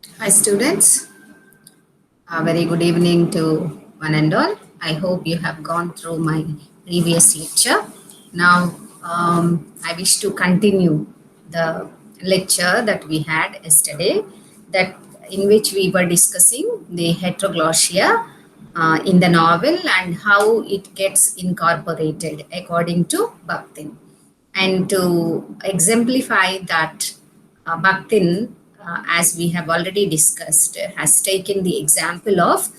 Hi, students. A very good evening to one and all. I hope you have gone through my previous lecture. Now, I wish to continue the lecture that we had yesterday, that in which we were discussing the heteroglossia in the novel and how it gets incorporated according to Bakhtin. And to exemplify that, Bakhtin, as we have already discussed, has taken the example of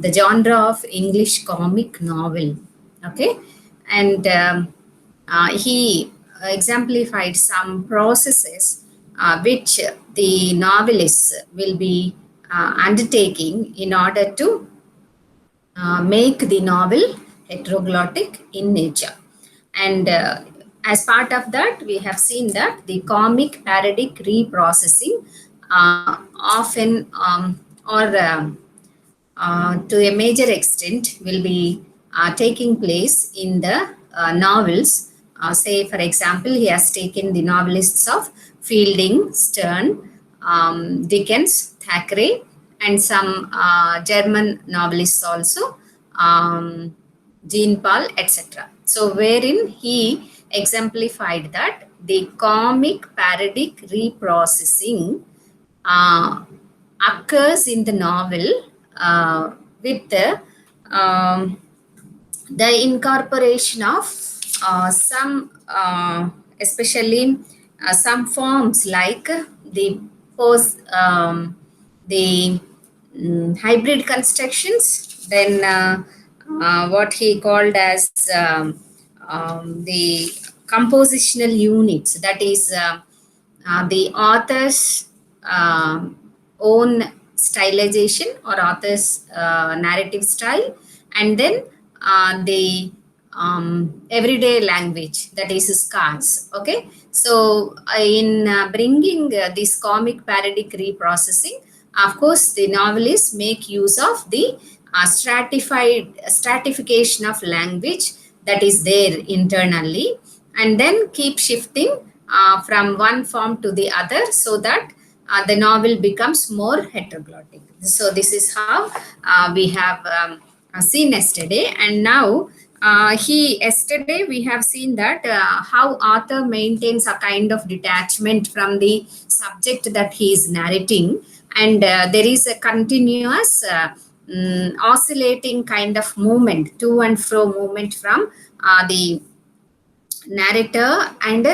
the genre of English comic novel. Okay, and he exemplified some processes which the novelists will be undertaking in order to make the novel heteroglottic in nature. And as part of that, we have seen that the comic parodic reprocessing often or to a major extent will be taking place in the novels. Say, for example, he has taken the novelists of Fielding, Stern, Dickens, Thackeray, and some German novelists also, Jean Paul, etc. So, wherein he exemplified that the comic parodic reprocessing uh, occurs in the novel with the incorporation of some, especially some forms like the post, the hybrid constructions, then what he called as the compositional units, that is the author's own stylization or author's narrative style, and then the everyday language, that is scars. Okay, so in bringing this comic parodic reprocessing, of course the novelists make use of the stratification of language that is there internally, and then keep shifting from one form to the other, so that the novel becomes more heteroglottic. So this is how we have seen yesterday. And now he yesterday we have seen that how author maintains a kind of detachment from the subject that he is narrating, and there is a continuous oscillating kind of movement, to and fro movement from the narrator and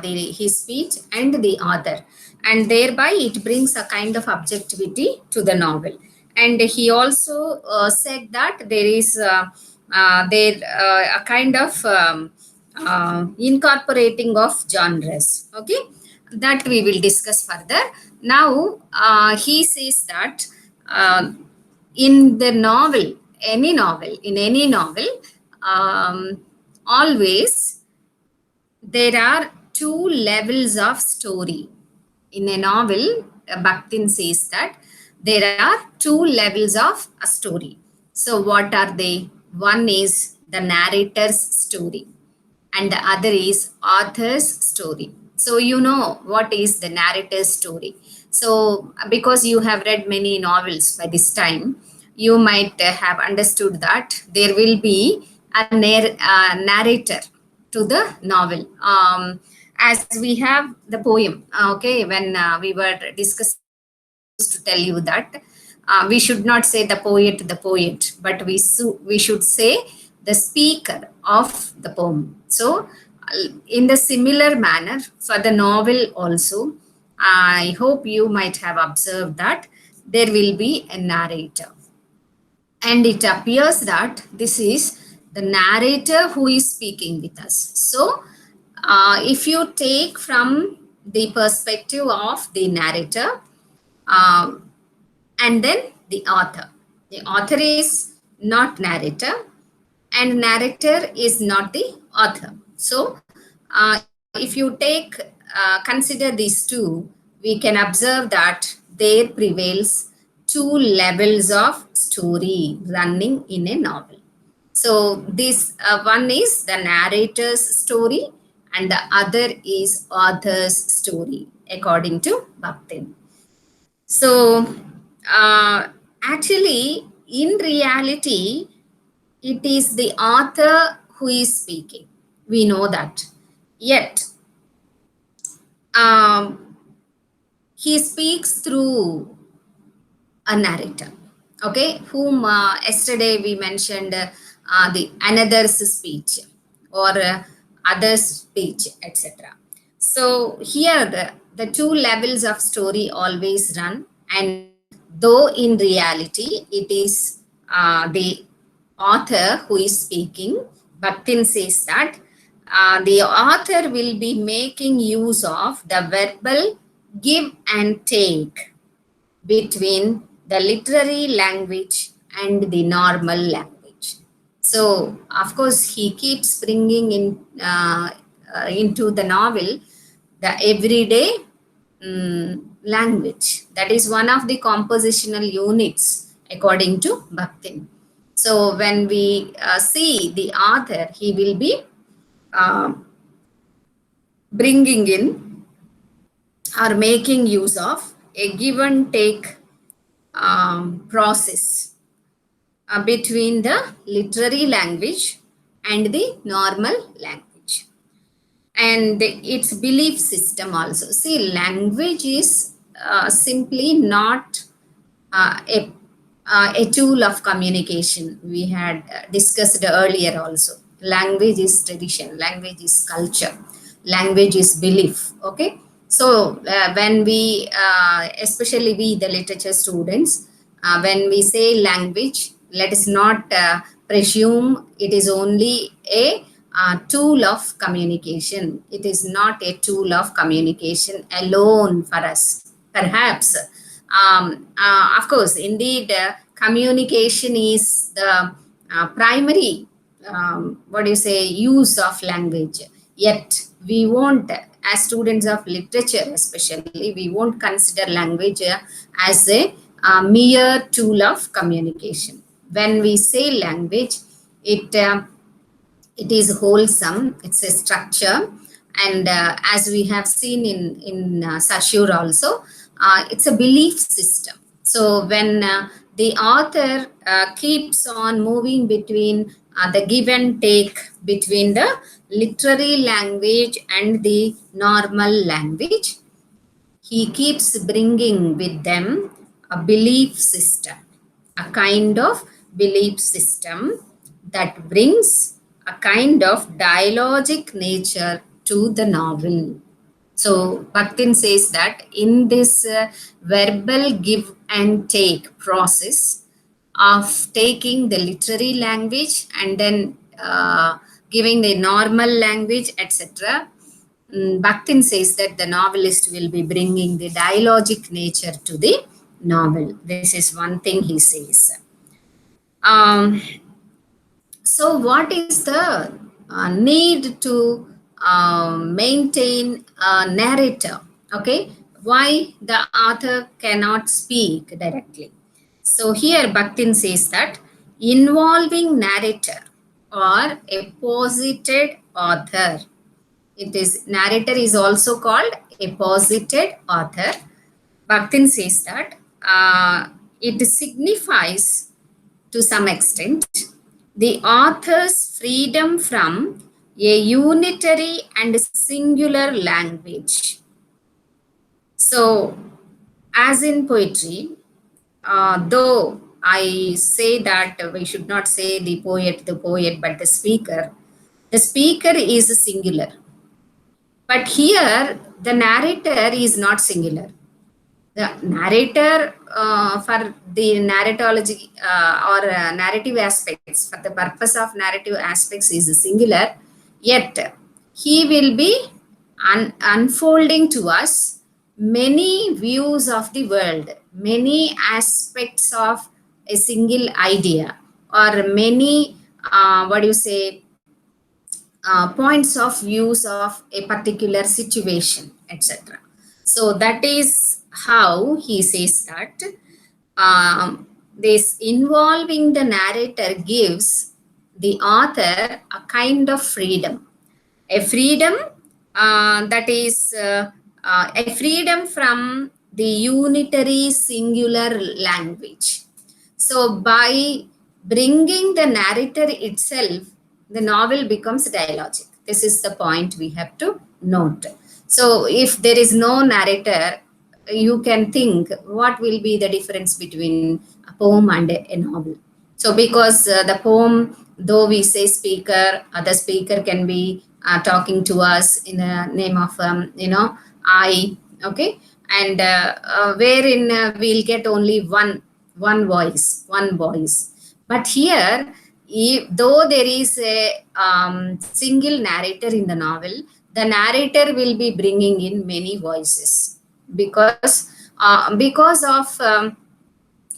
his speech and the author, and thereby it brings a kind of objectivity to the novel. And he also said that there is a kind of incorporating of genres. Okay, that we will discuss further. Now he says that uh, in the novel, in any novel, always there are two levels of story. In a novel, Bakhtin says that there are two levels of a story. So, what are they? One is the narrator's story, and the other is author's story. So, you know what is the narrator's story. So, because you have read many novels by this time, you might have understood that there will be a narrator to the novel. As we have the poem, okay, when we were discussing, I used to tell you that we should not say the poet, but we should say the speaker of the poem. So, in the similar manner, for the novel also, I hope you might have observed that there will be a narrator, and it appears that this is the narrator who is speaking with us. So, if you take from the perspective of the narrator, um, and then the author is not narrator, and narrator is not the author. So, if you take consider these two, we can observe that there prevails two levels of story running in a novel. So, this one is the narrator's story, and the other is author's story, according to Bakhtin. So actually, in reality, it is the author who is speaking. We know that. Yet, um, he speaks through a narrator, okay, whom yesterday we mentioned the another's speech or other's speech, etc. So here the two levels of story always run, and though in reality it is the author who is speaking, Bhaktin says that the author will be making use of the verbal give and take between the literary language and the normal language. So, of course, he keeps bringing into the novel the everyday language. That is one of the compositional units according to Bhaktin. So, when we see the author, he will be uh, bringing in or making use of a give and take process between the literary language and the normal language, and its belief system also. See, language is simply not a tool of communication. We had discussed earlier also. Language is tradition, language is culture, language is belief. Okay. So when we, especially we, the literature students, when we say language, let us not presume it is only a tool of communication. It is not a tool of communication alone for us. Perhaps of course, indeed, communication is the primary, what do you say, use of language. Yet, we won't, as students of literature especially, we won't consider language as a mere tool of communication. When we say language, it it is wholesome, it's a structure, and as we have seen in Saussure also, it's a belief system. So when the author keeps on moving between the give and take between the literary language and the normal language, he keeps bringing with them a belief system, a kind of belief system that brings a kind of dialogic nature to the novel. So Bhaktin says that in this verbal give and take process of taking the literary language and then giving the normal language, etc., Bakhtin says that the novelist will be bringing the dialogic nature to the novel. This is one thing he says. Um, so, what is the need to maintain a narrator? Okay, why the author cannot speak directly? So, here Bakhtin says that involving narrator or a posited author, it is narrator is also called a posited author. Bakhtin says that it signifies to some extent the author's freedom from a unitary and singular language. So, as in poetry, though I say that we should not say the poet, but the speaker is singular. But here, the narrator is not singular. The narrator for the narratology or narrative aspects, for the purpose of narrative aspects, is singular. Yet, he will be unfolding to us many views of the world, many aspects of a single idea, or many, what do you say, points of views of a particular situation, etc. So that is how he says that this involving the narrator gives the author a kind of freedom, a freedom that is a freedom from the unitary singular language. So by bringing the narrator itself, the novel becomes dialogic. This is the point we have to note. So if there is no narrator, you can think what will be the difference between a poem and a novel. So because the poem, though we say speaker, the speaker can be talking to us in the name of, I, okay, and wherein we'll get only one voice. But here, though there is a single narrator in the novel, the narrator will be bringing in many voices because of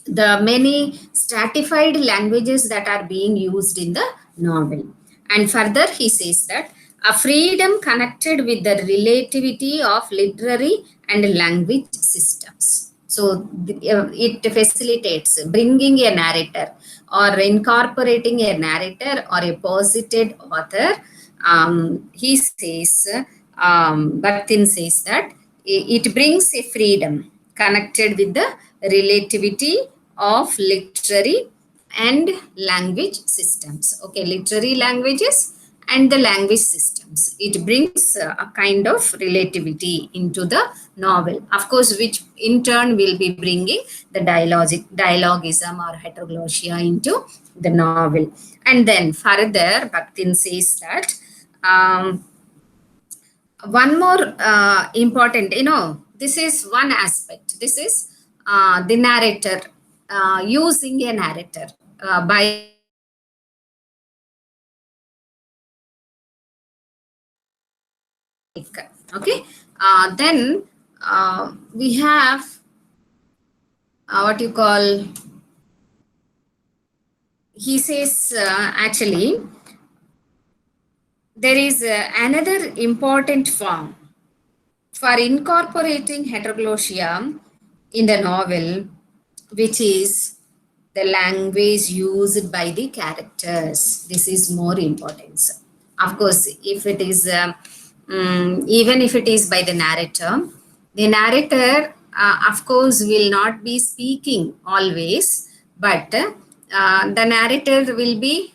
the many stratified languages that are being used in the novel. And further, he says that a freedom connected with the relativity of literary and language systems. So it facilitates bringing a narrator or incorporating a narrator or a posited author. He says, Bakhtin says that it brings a freedom connected with the relativity of literary and language systems. Okay, literary languages and the language systems. It brings a kind of relativity into the novel, of course, which in turn will be bringing the dialogism or heteroglossia into the novel. And then further, Bakhtin says that one more important, this is one aspect. This is the narrator, using a narrator by okay. Then we have what you call, he says actually there is another important form for incorporating heteroglossia in the novel, which is the language used by the characters. This is more important. Of course, if it is, even if it is by the narrator, of course, will not be speaking always, but the narrator will be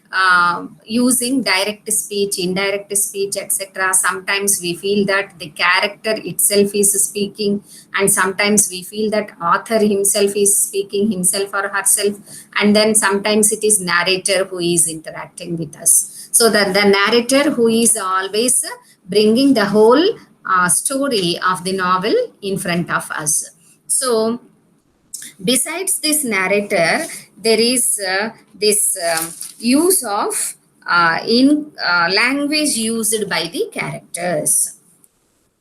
using direct speech, indirect speech, etc. Sometimes we feel that the character itself is speaking, and sometimes we feel that author himself is speaking, himself or herself, and then sometimes it is narrator who is interacting with us. So that the narrator who is always bringing the whole story of the novel in front of us. So besides this narrator, there is this use of in language used by the characters.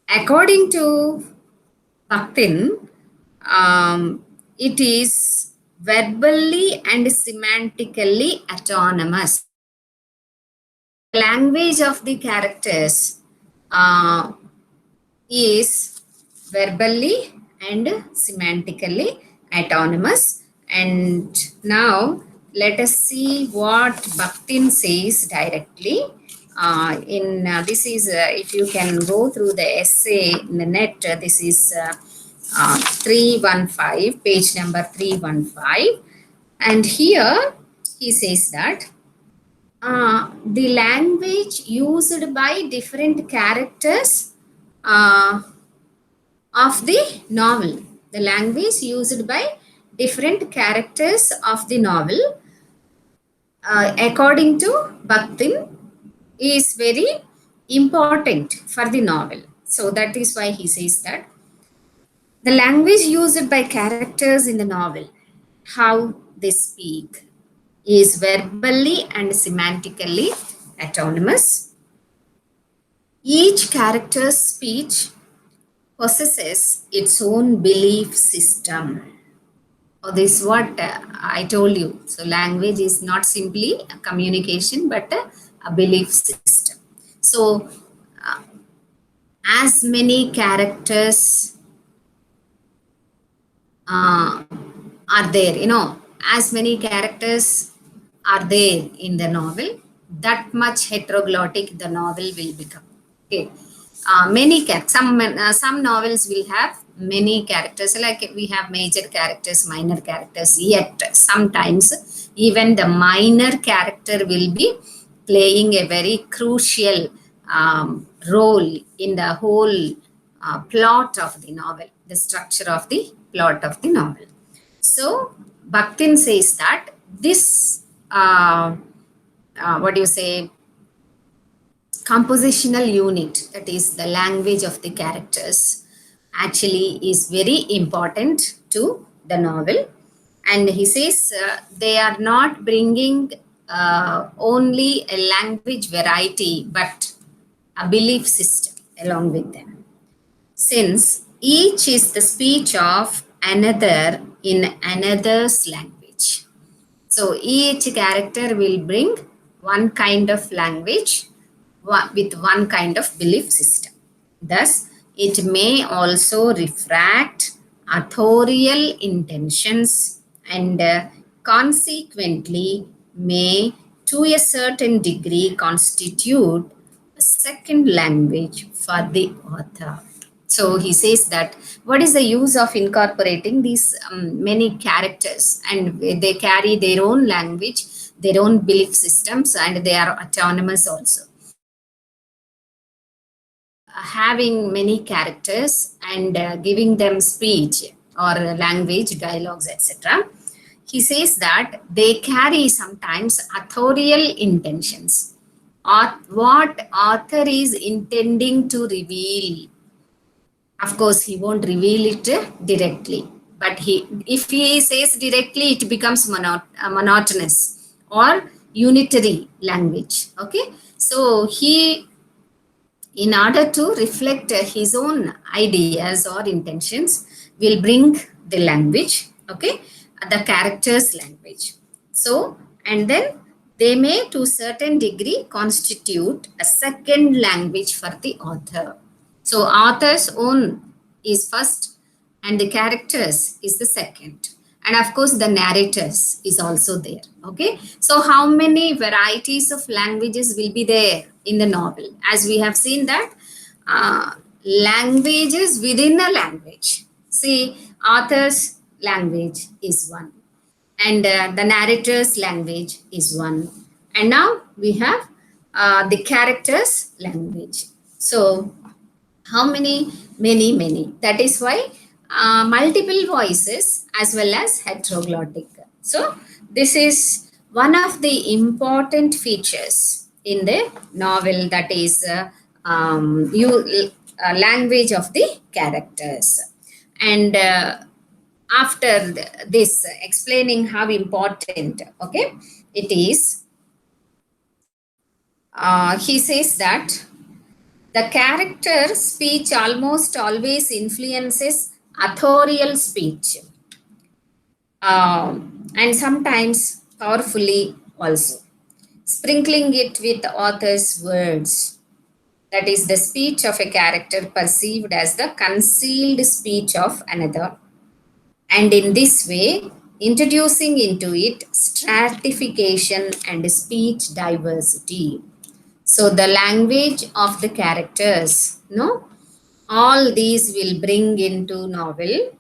According to Bakhtin, it is verbally and semantically autonomous. The language of the characters is verbally and semantically autonomous. And now let us see what Bakhtin says directly. This is, if you can go through the essay in the net, this is 315, page number 315. And here he says that the language used by different characters of the novel. The language used by different characters of the novel, according to Bakhtin, is very important for the novel. So that is why he says that the language used by characters in the novel, how they speak, is verbally and semantically autonomous. Each character's speech possesses its own belief system. Oh, this is what I told you. So language is not simply a communication, but a belief system. So as many characters are there, as many characters are there in the novel, that much heteroglottic the novel will become. Okay. Some novels will have many characters, like we have major characters, minor characters, yet sometimes even the minor character will be playing a very crucial role in the whole plot of the novel, the structure of the plot of the novel. So Bakhtin says that this, what do you say, compositional unit, that is the language of the characters, actually is very important to the novel. And he says they are not bringing only a language variety, but a belief system along with them, since each is the speech of another in another's language. So each character will bring one kind of language with one kind of belief system. Thus, it may also refract authorial intentions and consequently may, to a certain degree, constitute a second language for the author. So he says that what is the use of incorporating these many characters, and they carry their own language, their own belief systems, and they are autonomous also. Having many characters and giving them speech or language, dialogues, etc. He says that they carry sometimes authorial intentions, or what author is intending to reveal. Of course, he won't reveal it directly, but if he says directly, it becomes monotonous or unitary language. Okay, so he, in order to reflect his own ideas or intentions, will bring the language, okay, the character's language. So, and then they may to certain degree constitute a second language for the author. So author's own is first and the characters is the second. And of course, the narrators is also there. Okay. So how many varieties of languages will be there in the novel? As we have seen that languages within a language. See, author's language is one, and the narrator's language is one. And now we have the character's language. So how many? Many. That is why multiple voices as well as heteroglottic. So this is one of the important features in the novel, that is language of the characters. And after this explaining how important, okay, it is, he says that the character speech almost always influences authorial speech, and sometimes powerfully also, sprinkling it with the author's words. That is the speech of a character perceived as the concealed speech of another, and in this way introducing into it stratification and speech diversity. So the language of the characters, no, all these will bring into novel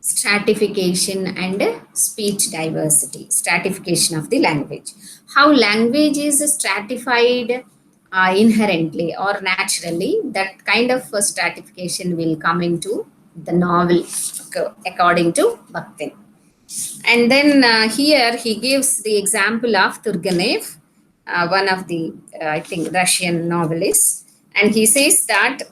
stratification and speech diversity, stratification of the language. How language is stratified inherently or naturally, that kind of stratification will come into the novel, according to Bakhtin. And then here he gives the example of Turgenev, one of the, I think, Russian novelists. And he says that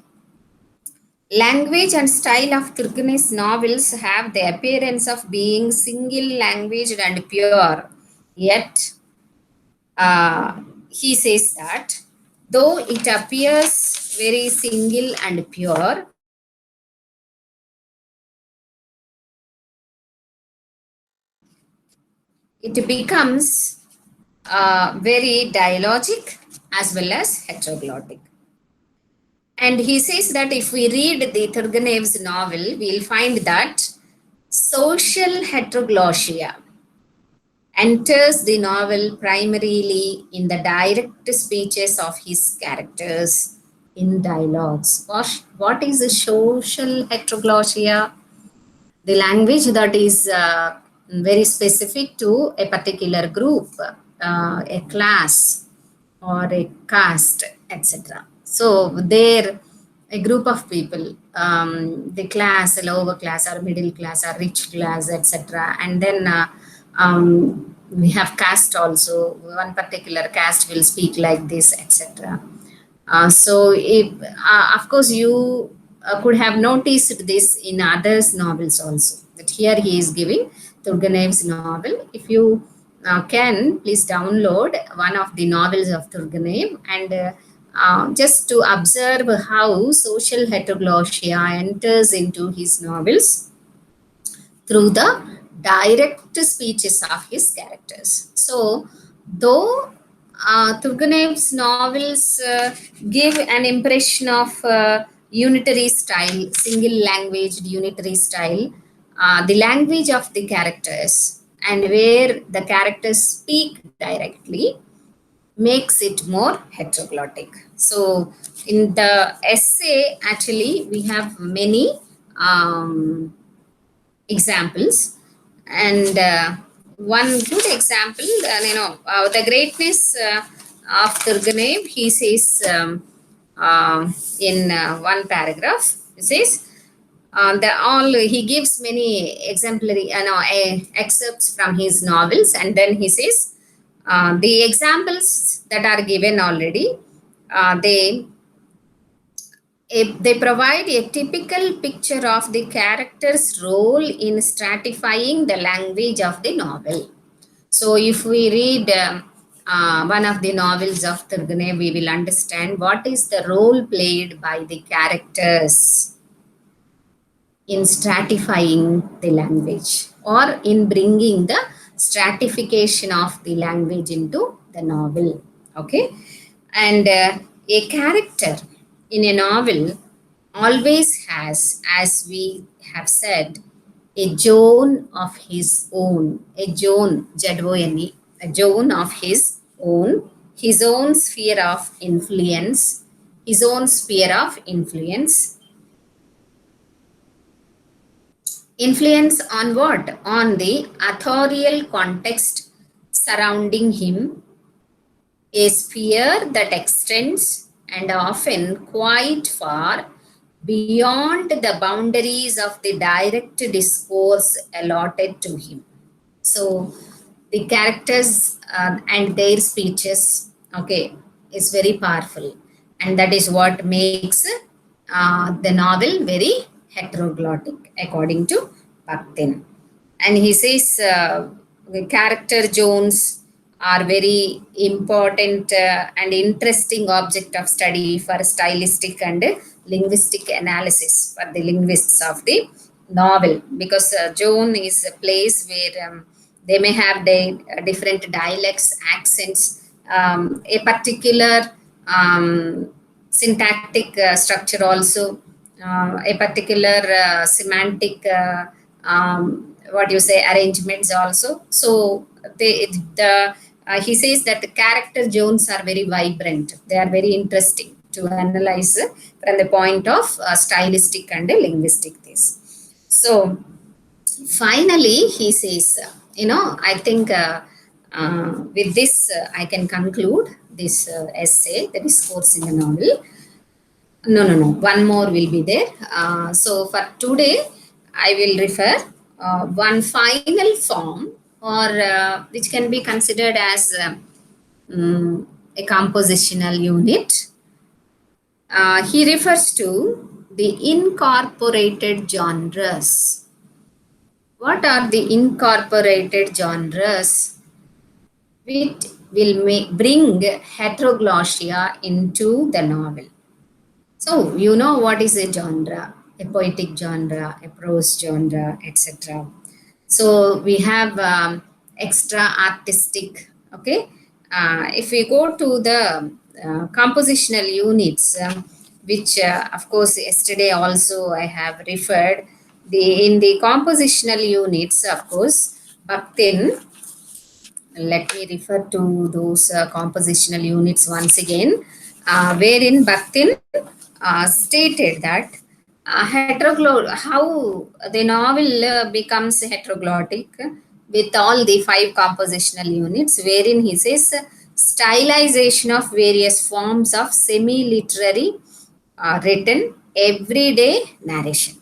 language and style of Turgenev's novels have the appearance of being single languaged and pure. Yet, he says that though it appears very single and pure, it becomes very dialogic as well as heteroglottic. And he says that if we read the Turgenev's novel, we'll find that social heteroglossia enters the novel primarily in the direct speeches of his characters, in dialogues. What is a social heteroglossia? The language that is very specific to a particular group, a class, or a caste, etc. So there, a group of people, the class, a lower class, or middle class, or rich class, etc. And then we have caste also. One particular caste will speak like this, etc. So, if, of course, you could have noticed this in others' novels also. That here he is giving Turgenev's novel. If you can, please download one of the novels of Turgenev and just to observe how social heteroglossia enters into his novels through the direct speeches of his characters. So, though Turgenev's novels give an impression of unitary style, single languaged unitary style, the language of the characters and where the characters speak directly makes it more heteroglottic. So, in the essay, actually, we have many examples, and one good example, the greatness of Turgenev, he says in one paragraph, he says, the all he gives many exemplary excerpts from his novels, and then he says the examples that are given already, they they provide a typical picture of the character's role in stratifying the language of the novel. So, if we read one of the novels of Turgenev, we will understand what is the role played by the characters in stratifying the language or in bringing the stratification of the language into the novel. Okay, and a character in a novel always has, as we have said, a zone of his own, a zone, ZONE, a zone of his own sphere of influence, his own sphere of influence. Influence on what? On the authorial context surrounding him, a sphere that extends and often quite far beyond the boundaries of the direct discourse allotted to him. So, the characters and their speeches, okay, is very powerful, and that is what makes the novel very heteroglottic, according to Bakhtin. And he says the character zones are very important and interesting object of study for stylistic and linguistic analysis for the linguists of the novel, because zone is a place where they may have the different dialects, accents, a particular syntactic structure also, a particular semantic what you say arrangements also. So the he says that the character zones are very vibrant, they are very interesting to analyze from the point of stylistic and linguistic this. So finally he says, I think with this I can conclude this essay, the discourse in the novel. No. One more will be there. So for today, I will refer one final form, or which can be considered as a compositional unit. He refers to the incorporated genres. What are the incorporated genres? Which will bring heteroglossia into the novel. So, you know what is a genre, a poetic genre, a prose genre, etc. So, we have extra artistic, okay. If we go to the compositional units, which of course yesterday also I have referred, in the compositional units, of course, Bakhtin, let me refer to those compositional units once again. wherein Bakhtin stated that how the novel becomes heteroglottic with all the five compositional units, wherein he says stylization of various forms of semi-literary written everyday narration.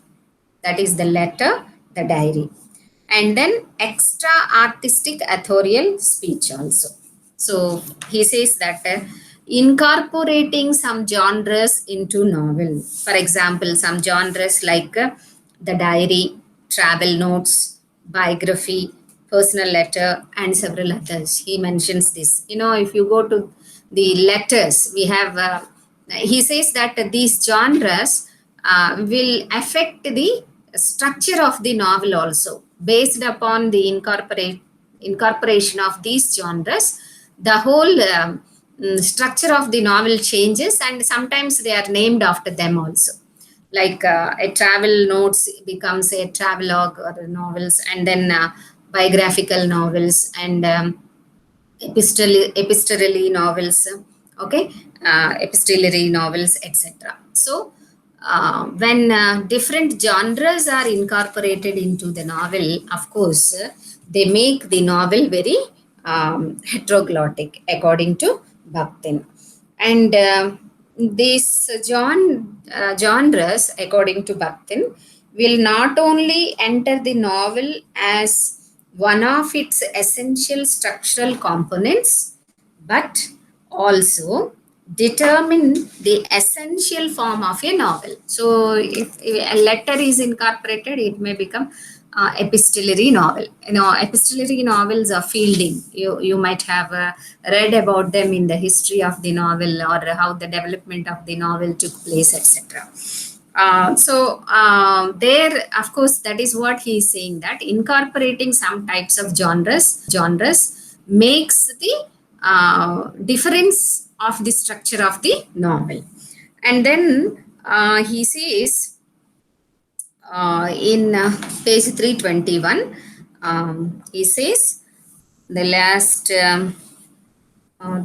That is the letter, the diary. And then extra artistic authorial speech also. So he says that incorporating some genres into novel. For example, some genres like the diary, travel notes, biography, personal letter, and several others. He mentions this. If you go to the letters, we have, he says that these genres will affect the structure of the novel also. Based upon the incorporation of these genres, the whole structure of the novel changes, and sometimes they are named after them also. Like a travel notes becomes a travelogue or novels, and then biographical novels, and epistolary novels, okay, epistolary novels, etc. So when different genres are incorporated into the novel, of course, they make the novel very heteroglottic according to Bakhtin. And these genres, according to Bakhtin, will not only enter the novel as one of its essential structural components, but also determine the essential form of a novel. So, if a letter is incorporated, it may become epistolary novel. Epistolary novels are Fielding. You might have read about them in the history of the novel, or how the development of the novel took place, etc. There, of course, that is what he is saying, that incorporating some types of genres makes the difference of the structure of the novel. And then he says in page 321, he says the last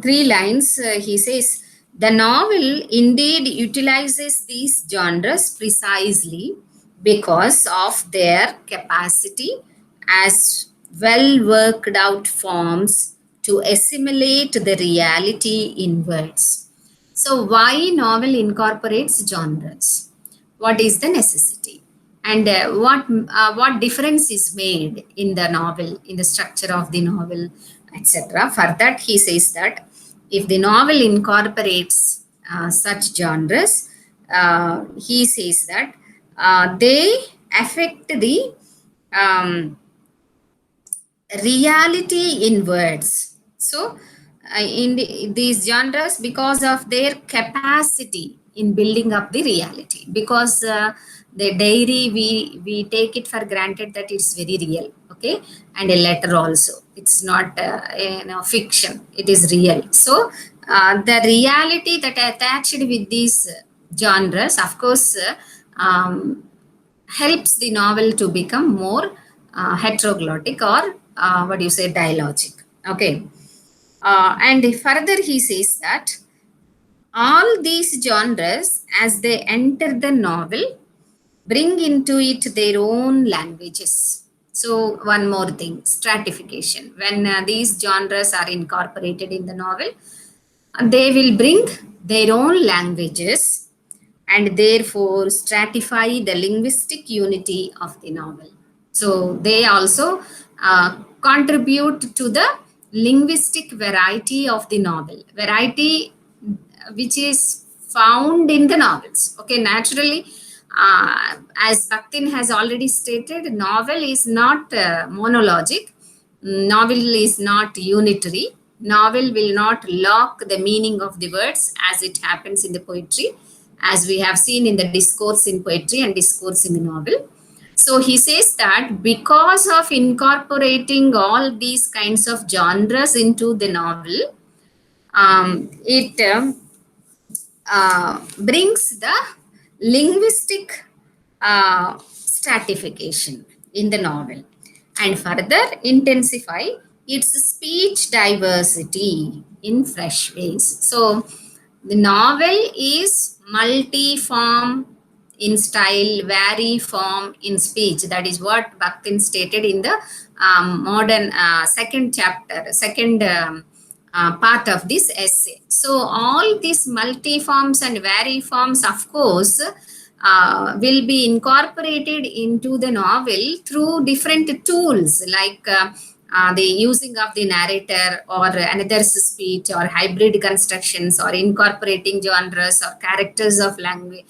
three lines, he says, the novel indeed utilizes these genres precisely because of their capacity as well worked out forms to assimilate the reality in words. So, why novel incorporates genres? What is the necessity? And what difference is made in the novel, in the structure of the novel, etc. For that, he says that if the novel incorporates such genres, he says that they affect the reality in words. So, these genres, because of their capacity in building up the reality, because the diary, we take it for granted that it's very real, okay, and a letter also, it's not fiction, it is real. So the reality that attached with these genres, of course, helps the novel to become more heteroglottic, or what do you say, dialogic. Okay. And further, he says that all these genres, as they enter the novel, bring into it their own languages. So, one more thing, stratification. When these genres are incorporated in the novel, they will bring their own languages, and therefore stratify the linguistic unity of the novel. So they also contribute to the linguistic variety of the novel, variety which is found in the novels. Okay, naturally, as Bakhtin has already stated, novel is not monologic, novel is not unitary, novel will not lock the meaning of the words as it happens in the poetry, as we have seen in the discourse in poetry and discourse in the novel. So he says that because of incorporating all these kinds of genres into the novel, it brings the linguistic stratification in the novel, and further intensify its speech diversity in fresh ways. So The novel is multi-form in style, vary-form in speech. That is what Bakhtin stated in the modern second chapter, second part of this essay. So all these multi-forms and vary-forms, of course, will be incorporated into the novel through different tools like the using of the narrator or another's speech or hybrid constructions or incorporating genres or characters of language,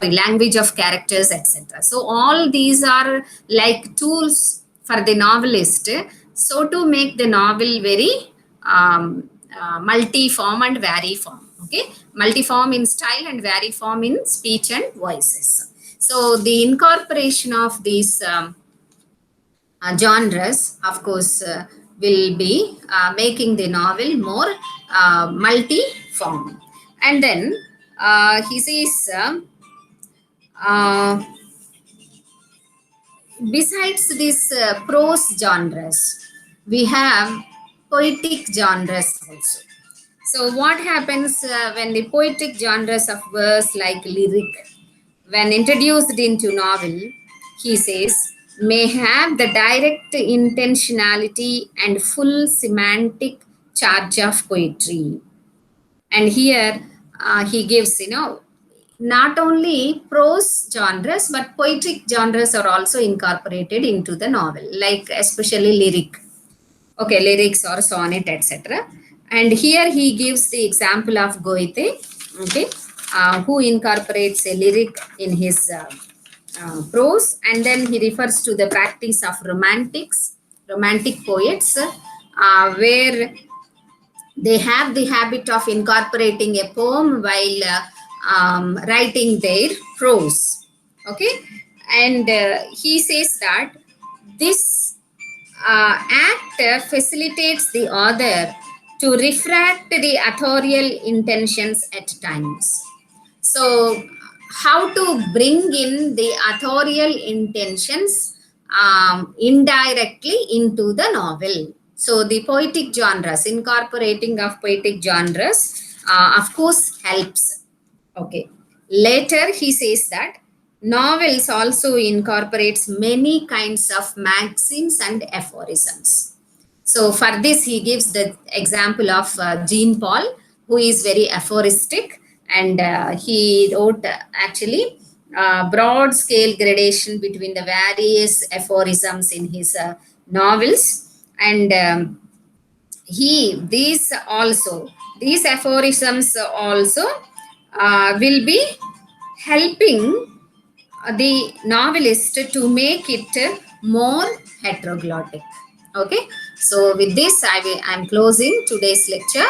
language of characters, etc. So all these are like tools for the novelist so to make the novel very multi-form and vary-form. Okay, multi-form in style and vary-form in speech and voices. So the incorporation of these genres, of course, will be making the novel more multi-form. And then he says, uh, besides these prose genres, we have poetic genres also. So, what happens when the poetic genres of verse like lyric, when introduced into novel, he says, may have the direct intentionality and full semantic charge of poetry. And here he gives, not only prose genres, but poetic genres are also incorporated into the novel, like especially lyric. Okay, lyrics or sonnet, etc. And here he gives the example of Goethe, okay, who incorporates a lyric in his prose, and then he refers to the practice of romantic poets, where they have the habit of incorporating a poem while writing their prose. Okay, and he says that this act facilitates the author to refract the authorial intentions at times. So, how to bring in the authorial intentions indirectly into the novel. So, the poetic genres, incorporating of poetic genres, of course, helps. Okay. Later, he says that novels also incorporates many kinds of maxims and aphorisms. So for this, he gives the example of Jean Paul, who is very aphoristic, and he wrote actually broad scale gradation between the various aphorisms in his novels, and these aphorisms also will be helping the novelist to make it more heteroglottic. Okay, so with this I'm closing today's lecture.